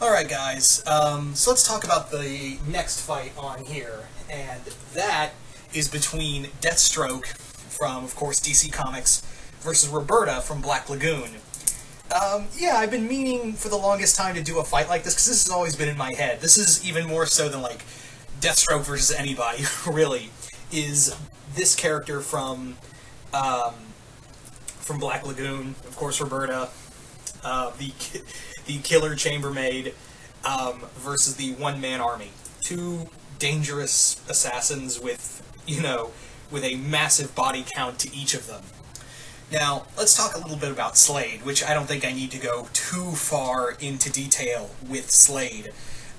Alright guys, so let's talk about the next fight on here, and that is between Deathstroke from, of course, DC Comics versus Roberta from Black Lagoon. Yeah, I've been meaning for the longest time to do a fight like this, because this has always been in my head. This is even more so than, like, Deathstroke versus anybody, really, is this character from Black Lagoon, of course, Roberta, the killer chambermaid, versus the one-man army. Two dangerous assassins with, with a massive body count to each of them. Now, let's talk a little bit about Slade, which I don't think I need to go too far into detail with Slade.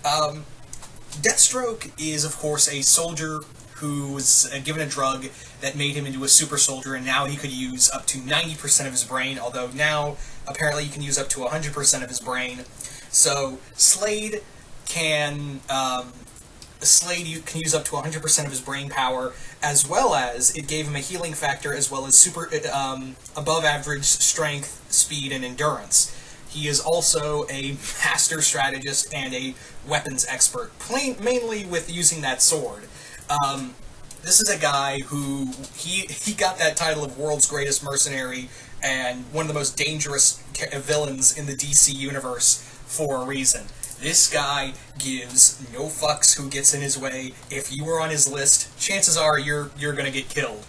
Deathstroke is, of course, a soldier who was given a drug that made him into a super soldier, and now he could use up to 90% of his brain, although now, apparently, he can use up to 100% of his brain. So, Slade can use up to 100% of his brain power, as well as it gave him a healing factor, as well as above average strength, speed, and endurance. He is also a master strategist and a weapons expert, mainly with using that sword. This is a guy who, he got that title of world's greatest mercenary and one of the most dangerous villains in the DC universe for a reason. This guy gives no fucks who gets in his way. If you were on his list, chances are you're gonna get killed.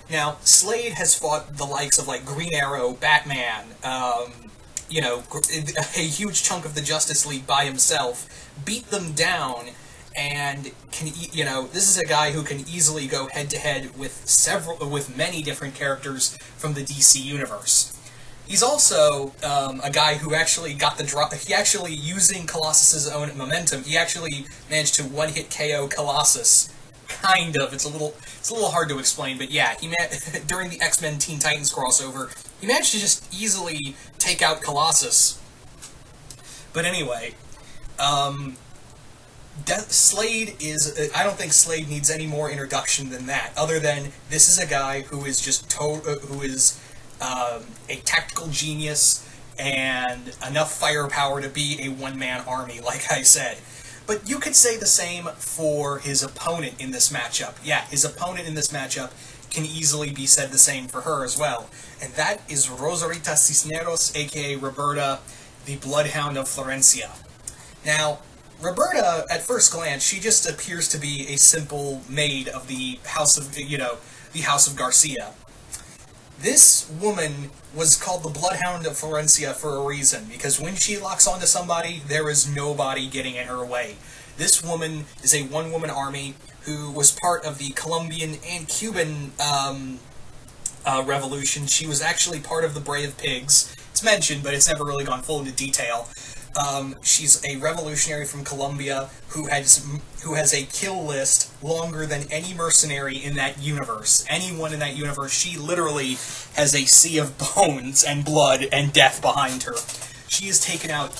Now, Slade has fought the likes of, like, Green Arrow, Batman, a huge chunk of the Justice League by himself, beat them down, and this is a guy who can easily go head-to-head with many different characters from the DC universe. He's also a guy who actually got the drop. He actually, using Colossus's own momentum, he actually managed to one-hit KO Colossus. Kind of. It's a little hard to explain, but yeah, during the X-Men Teen Titans crossover, he managed to just easily take out Colossus. But anyway, Slade is. I don't think Slade needs any more introduction than that. Other than this is a guy who is just a tactical genius and enough firepower to be a one-man army, like I said. But you could say the same for his opponent in this matchup. Yeah, his opponent in this matchup can easily be said the same for her as well. And that is Roberta Cisneros, aka Roberta, the Bloodhound of Florencia. Now, Roberta, at first glance, she just appears to be a simple maid of the House of Garcia. This woman was called the Bloodhound of Florencia for a reason, because when she locks onto somebody, there is nobody getting in her way. This woman is a one-woman army who was part of the Colombian and Cuban revolution. She was actually part of the Brave Pigs. It's mentioned, but it's never really gone full into detail. She's a revolutionary from Colombia who has a kill list longer than any mercenary in that universe. Anyone in that universe, she literally has a sea of bones and blood and death behind her. She has taken out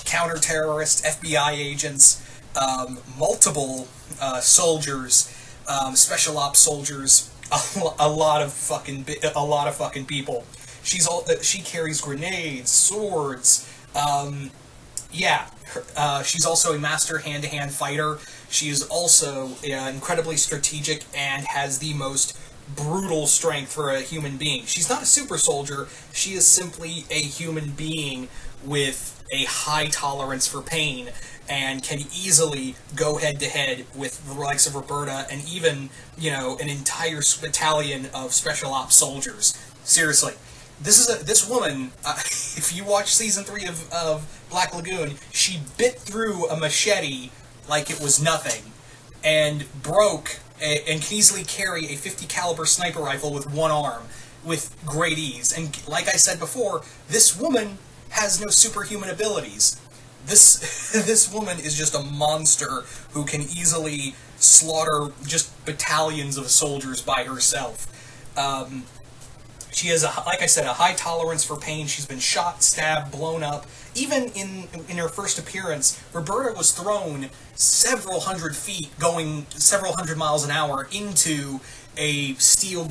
counter-terrorists, FBI agents, multiple soldiers, special ops soldiers, a lot of fucking people. She carries grenades, swords. She's also a master hand-to-hand fighter. She is also incredibly strategic and has the most brutal strength for a human being. She's not a super soldier, she is simply a human being with a high tolerance for pain and can easily go head-to-head with the likes of Roberta and even, an entire battalion of special ops soldiers. Seriously. This woman, if you watch season 3 of Black Lagoon, she bit through a machete like it was nothing, and and can easily carry a .50 caliber sniper rifle with one arm, with great ease. And like I said before, this woman has no superhuman abilities. This woman is just a monster who can easily slaughter just battalions of soldiers by herself. She has, like I said, a high tolerance for pain. She's been shot, stabbed, blown up. Even in her first appearance, Roberta was thrown several hundred feet, going several hundred miles an hour into a steel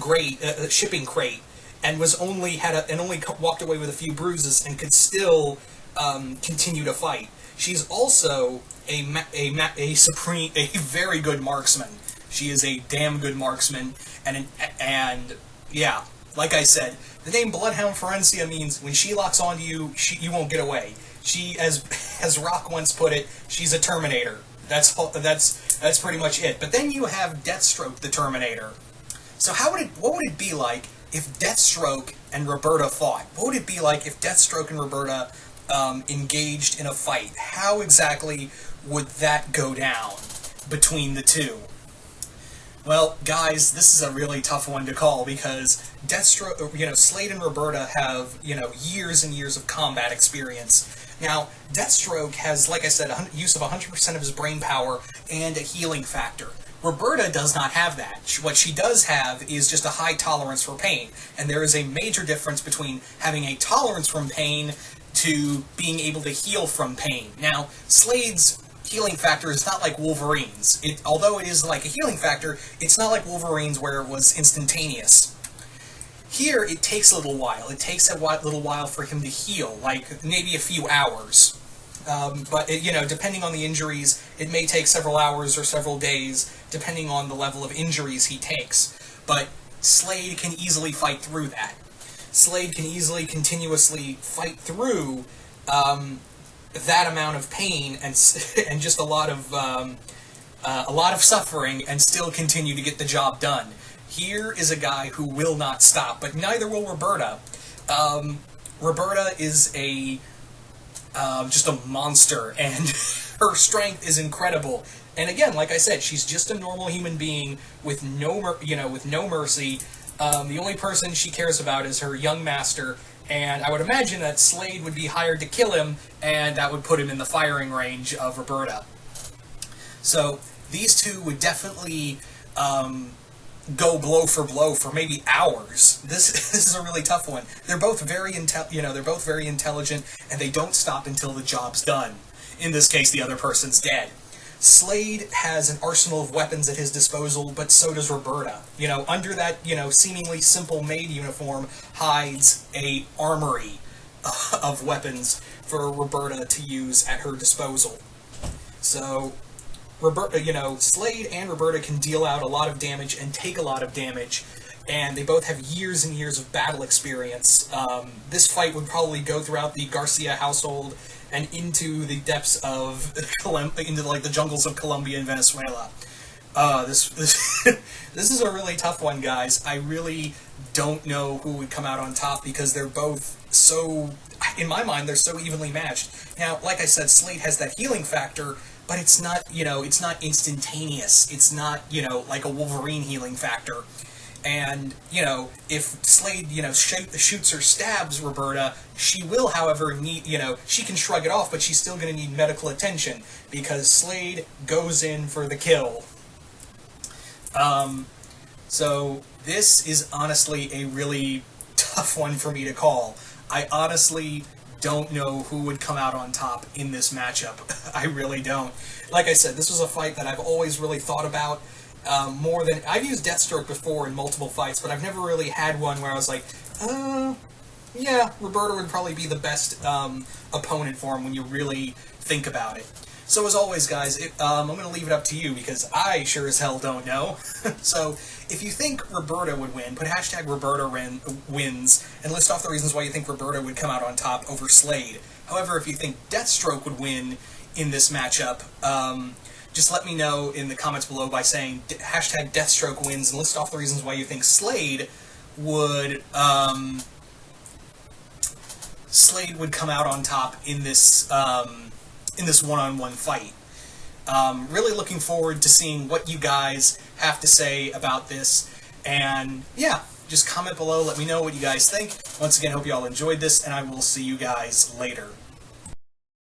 shipping crate, and only walked away with a few bruises, and could still continue to fight. She's also a very good marksman. She is a damn good marksman, and yeah, like I said, the name Bloodhound Forensia means when she locks onto you, you won't get away. She, as Rock once put it, she's a Terminator. That's pretty much it. But then you have Deathstroke, the Terminator. So what would it be like if Deathstroke and Roberta fought? What would it be like if Deathstroke and Roberta engaged in a fight? How exactly would that go down between the two? Well, guys, this is a really tough one to call because Deathstroke, Slade and Roberta have, years and years of combat experience. Now, Deathstroke has, like I said, use of 100% of his brain power and a healing factor. Roberta does not have that. What she does have is just a high tolerance for pain, and there is a major difference between having a tolerance from pain to being able to heal from pain. Now, Slade's healing factor is not like Wolverine's. Although it is like a healing factor, it's not like Wolverine's where it was instantaneous. Here, it takes a little while. It takes a little while for him to heal, like maybe a few hours. But, depending on the injuries, it may take several hours or several days, depending on the level of injuries he takes. But Slade can easily fight through that. Slade can easily, continuously fight through that amount of pain and just a lot of suffering and still continue to get the job done. Here is a guy who will not stop, but neither will Roberta. Roberta is just a monster, and her strength is incredible. And again, like I said, she's just a normal human being with no mercy. The only person she cares about is her young master, and I would imagine that Slade would be hired to kill him, and that would put him in the firing range of Roberta. So these two would definitely go blow for blow for maybe hours. This is a really tough one. They're both very intelligent, and they don't stop until the job's done. In this case, the other person's dead. Slade has an arsenal of weapons at his disposal, but so does Roberta. Under that, seemingly simple maid uniform hides a armory of weapons for Roberta to use at her disposal. So Roberta, Slade and Roberta can deal out a lot of damage and take a lot of damage, and they both have years and years of battle experience. This fight would probably go throughout the Garcia household and into the depths of the jungles of Colombia and Venezuela. This is a really tough one, guys. I really don't know who would come out on top because they're both so, in my mind, they're so evenly matched. Now, like I said, Slade has that healing factor, but it's not, it's not instantaneous. It's not, like a Wolverine healing factor. And, if Slade, shoots or stabs Roberta, she will, however, need, she can shrug it off, but she's still going to need medical attention, because Slade goes in for the kill. So, this is honestly a really tough one for me to call. I honestly don't know who would come out on top in this matchup. I really don't. Like I said, this was a fight that I've always really thought about. More than I've used Deathstroke before in multiple fights, but I've never really had one where I was like, yeah, Roberta would probably be the best opponent for him when you really think about it. So as always, guys, I'm going to leave it up to you because I sure as hell don't know. So if you think Roberta would win, put hashtag Roberta wins and list off the reasons why you think Roberta would come out on top over Slade. However, if you think Deathstroke would win in this matchup, just let me know in the comments below by saying hashtag Deathstroke wins and list off the reasons why you think Slade would come out on top in this one-on-one fight. Really looking forward to seeing what you guys have to say about this, and yeah, just comment below, let me know what you guys think. Once again, hope you all enjoyed this, and I will see you guys later.